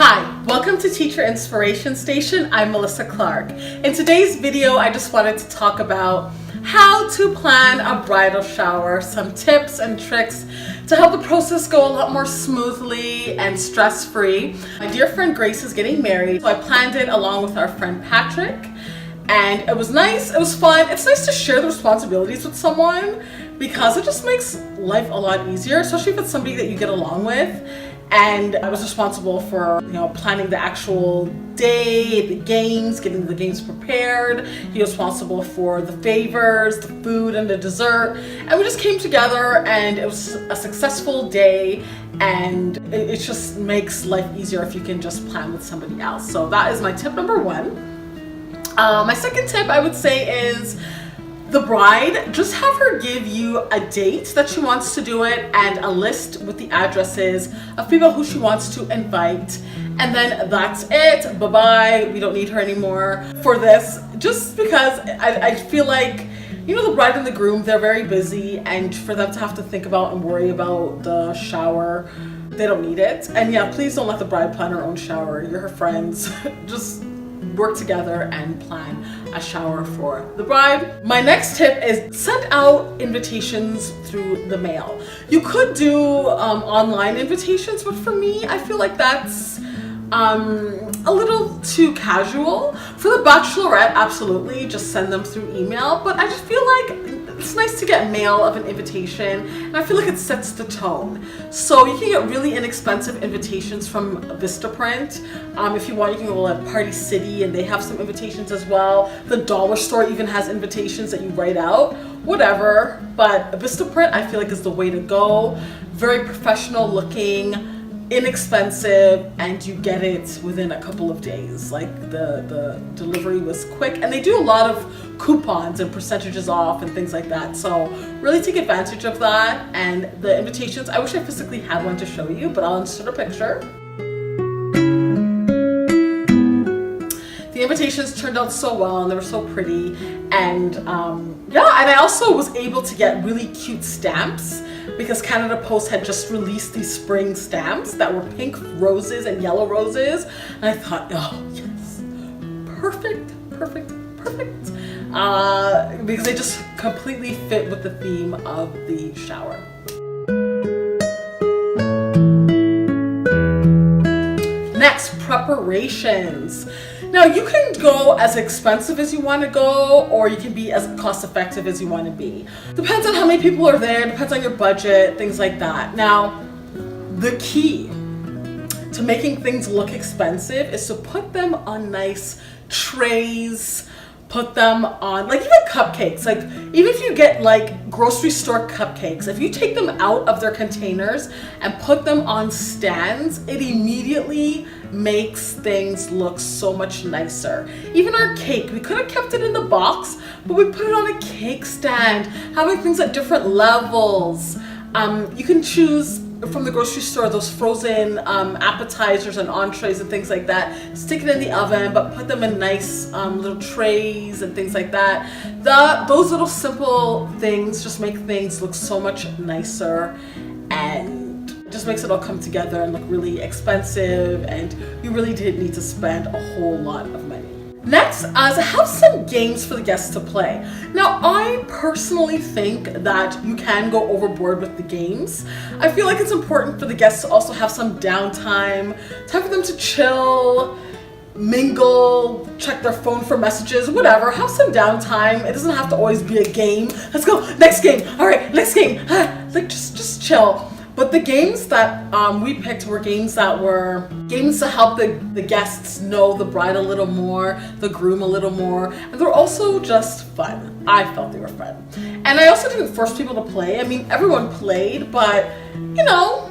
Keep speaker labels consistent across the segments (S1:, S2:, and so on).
S1: Hi, welcome to Teacher Inspiration Station. I'm Melissa Clark. In today's video, I just wanted to talk about how to plan a bridal shower, some tips and tricks to help the process go a lot more smoothly and stress-free. My dear friend Grace is getting married, so I planned it along with our friend Patrick. And it was nice, it was fun. It's nice to share the responsibilities with someone because it just makes life a lot easier, especially if it's somebody that you get along with. And I was responsible for, planning the actual day, the games, getting the games prepared. He was responsible for the favors, the food, and the dessert. And we just came together and it was a successful day, and it just makes life easier if you can just plan with somebody else. So that is my tip number one. My second tip I would say is the bride, just have her give you a date that she wants to do it and a list with the addresses of people who she wants to invite. And then that's it. Bye-bye. We don't need her anymore for this. Just because I feel like, the bride and the groom, they're very busy, and for them to have to think about and worry about the shower, they don't need it. And yeah, please don't let the bride plan her own shower. You're her friends. Just work together and plan a shower for the bride. My next tip is send out invitations through the mail. You could do online invitations, but for me, I feel like that's a little too casual. For the bachelorette, absolutely, just send them through email, but I just feel like it's nice to get mail of an invitation, and I feel like it sets the tone. So you can get really inexpensive invitations from Vistaprint. If you want, you can go to Party City and they have some invitations as well. The dollar store even has invitations that you write out, whatever. But Vistaprint, I feel like, is the way to go. Very professional looking, inexpensive, and you get it within a couple of days. Like the delivery was quick, and they do a lot of coupons and percentages off and things like that, so really take advantage of that. And the invitations, I wish I physically had one to show you, but I'll insert a picture. The invitations turned out so well and they were so pretty, and and I also was able to get really cute stamps because Canada Post had just released these spring stamps that were pink roses and yellow roses, and I thought, oh yes, perfect, because they just completely fit with the theme of the shower. Next, preparations. Now, you can go as expensive as you want to go, or you can be as cost effective as you want to be. Depends on how many people are there, depends on your budget, things like that. Now, the key to making things look expensive is to put them on nice trays. Put them on, like, even cupcakes. Like, even if you get like grocery store cupcakes, if you take them out of their containers and put them on stands, it immediately makes things look so much nicer. Even our cake, we could have kept it in the box, but we put it on a cake stand, having things at different levels. You can choose from the grocery store those frozen appetizers and entrees and things like that. Stick it in the oven, but put them in nice little trays and things like that. Those little simple things just make things look so much nicer, and just makes it all come together and look really expensive, and you really didn't need to spend a whole lot of money. Next, have some games for the guests to play. Now, I personally think that you can go overboard with the games. I feel like it's important for the guests to also have some downtime, time for them to chill, mingle, check their phone for messages, whatever. Have some downtime. It doesn't have to always be a game. Let's go, next game. All right, next game. Like, just chill. But the games that we picked were games that were games to help the guests know the bride a little more, the groom a little more, and they're also just fun. I felt they were fun. And I also didn't force people to play. I mean, everyone played, but you don't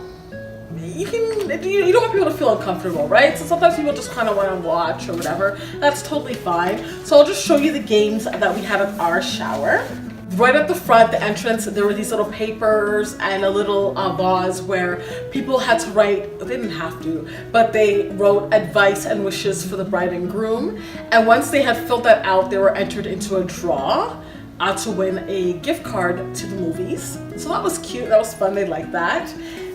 S1: want people to feel uncomfortable, right? So sometimes people just kind of want to watch or whatever. That's totally fine. So I'll just show you the games that we had at our shower. Right at the front, the entrance, there were these little papers and a little vase where people had to write, they didn't have to, but they wrote advice and wishes for the bride and groom. And once they had filled that out, they were entered into a draw to win a gift card to the movies. So that was cute, that was fun, they liked that.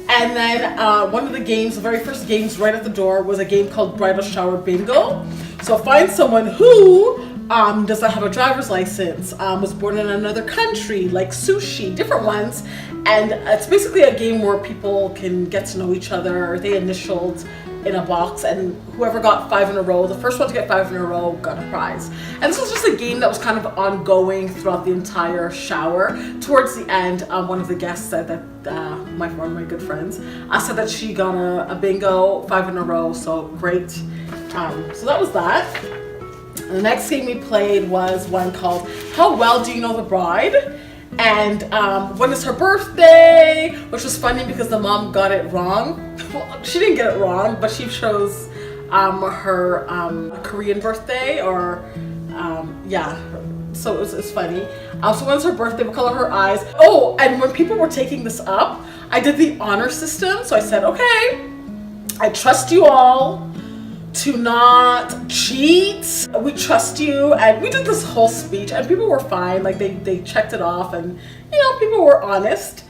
S1: And then one of the games, the very first games right at the door, was a game called Bridal Shower Bingo. So find someone who does not have a driver's license, was born in another country, like sushi, different ones. And it's basically a game where people can get to know each other. They initialed in a box, and whoever got 5 in a row, the first one to get 5 in a row, got a prize. And this was just a game that was kind of ongoing throughout the entire shower. Towards the end, one of the guests said that, one of my good friends, said that she got a bingo, 5 in a row, so great. So that was that. And the next game we played was one called How Well Do You Know the Bride? And when is her birthday? Which was funny because the mom got it wrong. Well, she didn't get it wrong, but she chose her Korean birthday, or yeah. So it was funny. So when's her birthday? What color her eyes? Oh, and when people were taking this up, I did the honor system. So I said, okay, I trust you all to not cheat. We trust you. And we did this whole speech, and people were fine. Like they checked it off, and people were honest.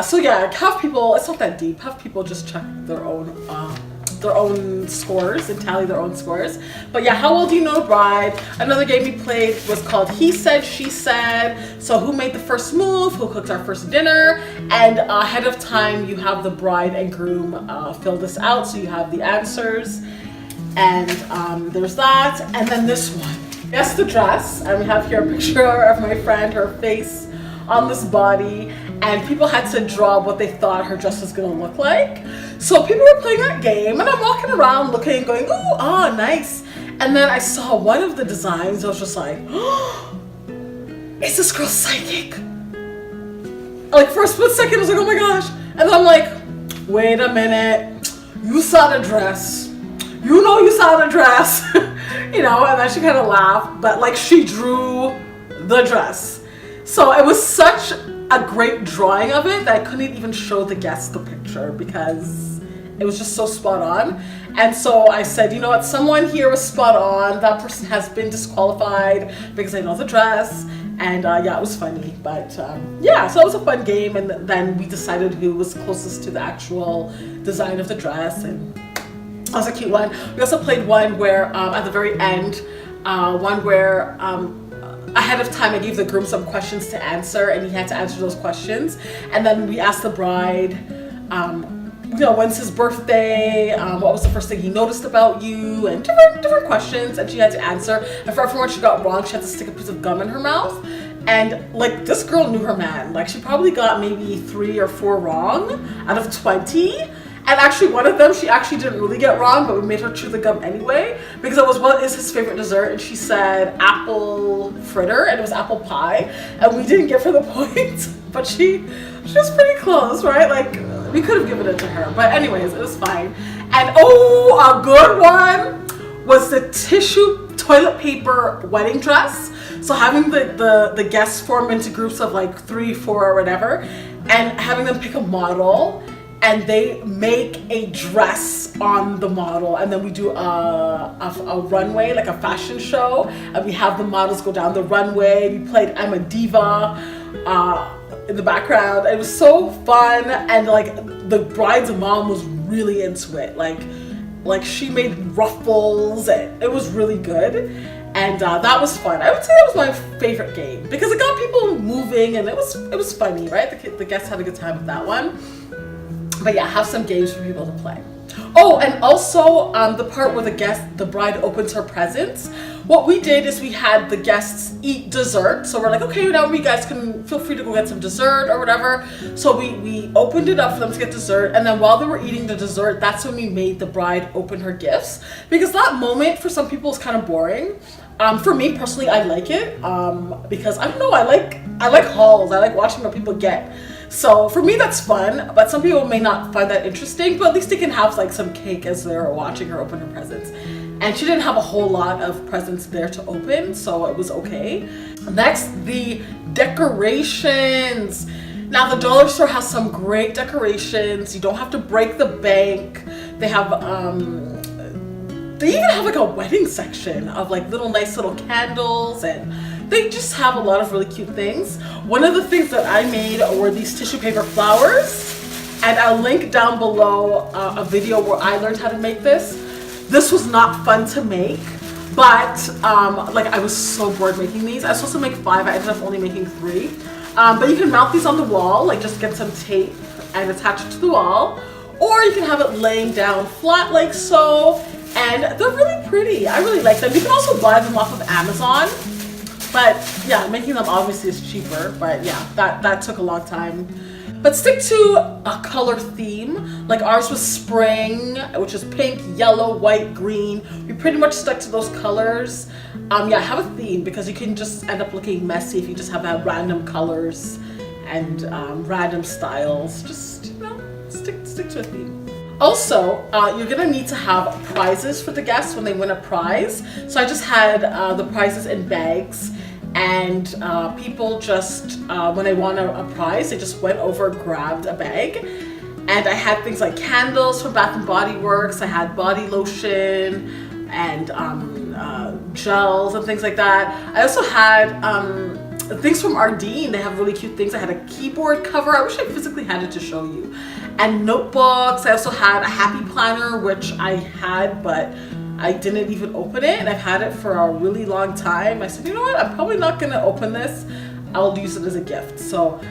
S1: So yeah, have people, it's not that deep, have people just check their own scores and tally their own scores. But yeah, How Well Do You Know the Bride? Another game we played was called He Said, She Said. So who made the first move? Who cooked our first dinner? And ahead of time, you have the bride and groom fill this out, so you have the answers. And there's that. And then this one, Guess the Dress. And we have here a picture of my friend, her face on this body, and people had to draw what they thought her dress was gonna look like. So people were playing that game, and I'm walking around looking, going, ooh, ah, nice. And then I saw one of the designs. I was just like, oh, is this girl psychic? Like for a split second, I was like, oh my gosh. And then I'm like, wait a minute, you saw the dress. You know you saw the dress. And then she kind of laughed, but like she drew the dress. So it was such a great drawing of it that I couldn't even show the guests the picture because it was just so spot on. And so I said, you know what, someone here was spot on. That person has been disqualified because I know the dress. And yeah, it was funny. But yeah, so it was a fun game. And then we decided who was closest to the actual design of the dress. And that was a cute one. We also played one where at the very end, one where ahead of time I gave the groom some questions to answer, and he had to answer those questions. And then we asked the bride, when's his birthday? What was the first thing he noticed about you? And different questions, and she had to answer. And for everyone she got wrong, she had to stick a piece of gum in her mouth. And like this girl knew her man. Like she probably got maybe 3 or 4 wrong out of 20. And actually one of them she actually didn't really get wrong, but we made her chew the gum anyway because it was what is his favorite dessert, and she said apple fritter, and it was apple pie, and we didn't give her the point, but she was pretty close, right? Like we could have given it to her, but anyways, it was fine. And oh, a good one was the tissue toilet paper wedding dress. So having the guests form into groups of like 3, 4 or whatever, and having them pick a model. And they make a dress on the model, and then we do a runway, like a fashion show, and we have the models go down the runway. We played I'm a Diva in the background. It was so fun, and like the bride's mom was really into it. Like she made ruffles, and it was really good. And that was fun. I would say that was my favorite game because it got people moving, and it was funny, right? The guests had a good time with that one. But yeah, have some games for people to play. Oh, and also the part where the bride opens her presents. What we did is we had the guests eat dessert. So we're like, okay, now you guys can feel free to go get some dessert or whatever. So we opened it up for them to get dessert. And then while they were eating the dessert, that's when we made the bride open her gifts. Because that moment for some people is kind of boring. For me personally, I like it because I don't know, I like hauls. I like watching what people get. So for me, that's fun, but some people may not find that interesting, but at least they can have like some cake as they're watching her open her presents. And she didn't have a whole lot of presents there to open, so it was okay. Next, the decorations. Now the dollar store has some great decorations. You don't have to break the bank. They have, they even have like a wedding section of like nice little candles, and they just have a lot of really cute things. One of the things that I made were these tissue paper flowers. and I'll link down below a video where I learned how to make this. This was not fun to make, but like I was so bored making these. I was supposed to make 5, I ended up only making 3. But you can mount these on the wall, like just get some tape and attach it to the wall, or you can have it laying down flat like so, and they're really pretty. I really like them. You can also buy them off of Amazon, but yeah, making them obviously is cheaper, but yeah, that took a long time. But stick to a color theme. Like ours was spring, which is pink, yellow, white, green. We pretty much stuck to those colors. Yeah, have a theme, because you can just end up looking messy if you just have random colors and random styles. Just, you know, stick to a theme. Also, you're gonna need to have prizes for the guests when they win a prize. So I just had the prizes in bags, and people just, when they won a prize, they just went over, grabbed a bag. And I had things like candles from Bath & Body Works, I had body lotion, and gels and things like that. I also had things from Ardeen. They have really cute things. I had a keyboard cover. I wish I physically had it to show you. And notebooks. I also had a happy planner, which I had, but I didn't even open it, and I've had it for a really long time. I said, you know what, I'm probably not gonna open this. I'll use it as a gift. So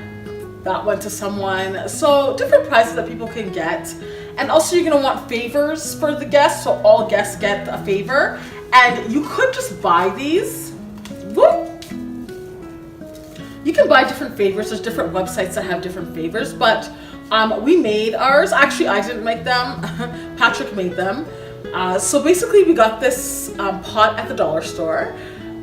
S1: that went to someone. So different prizes that people can get. And also you're gonna want favors for the guests, so all guests get a favor. And you could just buy these. Whoop. You can buy different favors. There's different websites that have different favors, but we made ours. Actually, I didn't make them. Patrick made them. So basically we got this pot at the dollar store,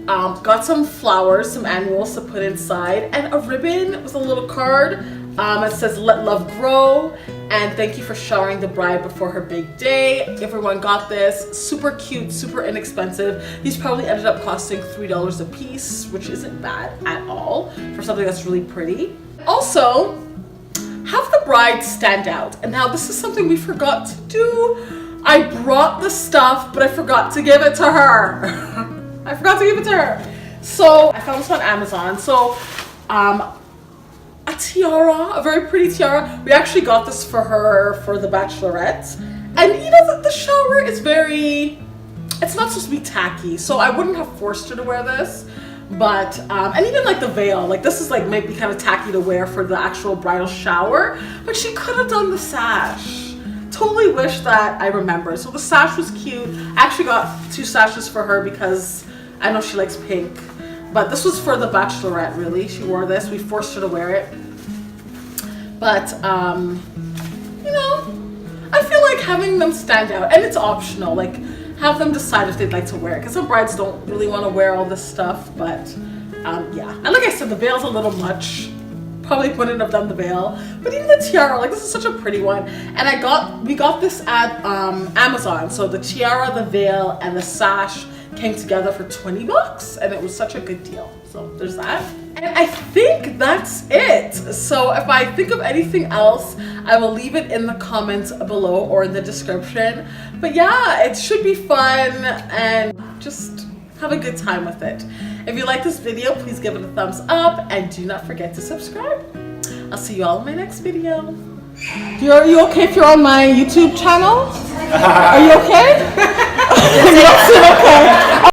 S1: got some flowers, some annuals to put inside, and a ribbon with a little card. It says "Let Love Grow" and "Thank you for showering the bride before her big day." Everyone got this. Super cute, super inexpensive. These probably ended up costing $3 a piece, which isn't bad at all for something that's really pretty. Also, have the bride stand out. And now this is something we forgot to do. I brought the stuff, but I forgot to give it to her. I forgot to give it to her. So I found this on Amazon. So a tiara, a very pretty tiara. We actually got this for her for the bachelorette. And you know, the shower is very, it's not supposed to be tacky. So I wouldn't have forced her to wear this. But, and even like the veil, like this is like maybe kind of tacky to wear for the actual bridal shower. But she could have done the sash. Totally wish that I remembered. So the sash was cute. I actually got 2 sashes for her because I know she likes pink. But this was for the bachelorette, really. She wore this. We forced her to wear it. But, you know, I feel like having them stand out. And it's optional. Like, have them decide if they'd like to wear it. Because some brides don't really want to wear all this stuff. But, yeah. And like I said, the veil's a little much. Probably wouldn't have done the veil, but even the tiara, like this is such a pretty one. And we got this at Amazon. So the tiara, the veil, and the sash came together for $20, and it was such a good deal. So there's that. And I think that's it. So if I think of anything else, I will leave it in the comments below or in the description. But yeah, it should be fun and just have a good time with it. If you like this video, please give it a thumbs up and do not forget to subscribe. I'll see you all in my next video. Are you okay if you're on my YouTube channel? Are you okay? You don't seem okay.